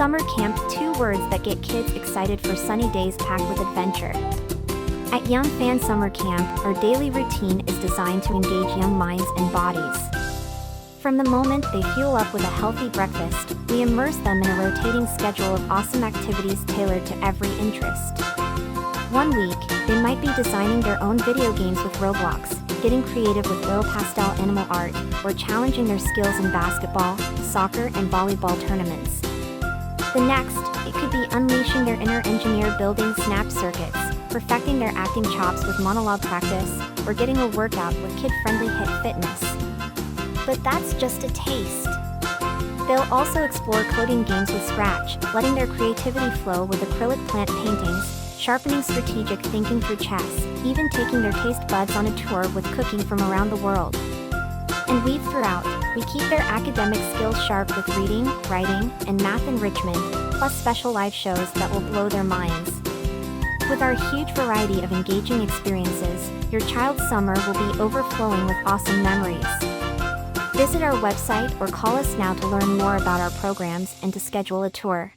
Summer camp, 2 words that get kids excited for sunny days packed with adventure. At Young Fan Summer Camp, our daily routine is designed to engage young minds and bodies. From the moment they fuel up with a healthy breakfast, we immerse them in a rotating schedule of awesome activities tailored to every interest. One week, they might be designing their own video games with Roblox, getting creative with oil pastel animal art, or challenging their skills in basketball, soccer, and volleyball tournaments. The next, it could be unleashing their inner engineer building snap circuits, perfecting their acting chops with monologue practice, or getting a workout with kid-friendly HIIT fitness. But that's just a taste. They'll also explore coding games with Scratch, letting their creativity flow with acrylic plant paintings, sharpening strategic thinking through chess, even taking their taste buds on a tour with cooking from around the world. And weave throughout, we keep their academic skills sharp with reading, writing, and math enrichment, plus special live shows that will blow their minds. With our huge variety of engaging experiences, your child's summer will be overflowing with awesome memories. Visit our website or call us now to learn more about our programs and to schedule a tour.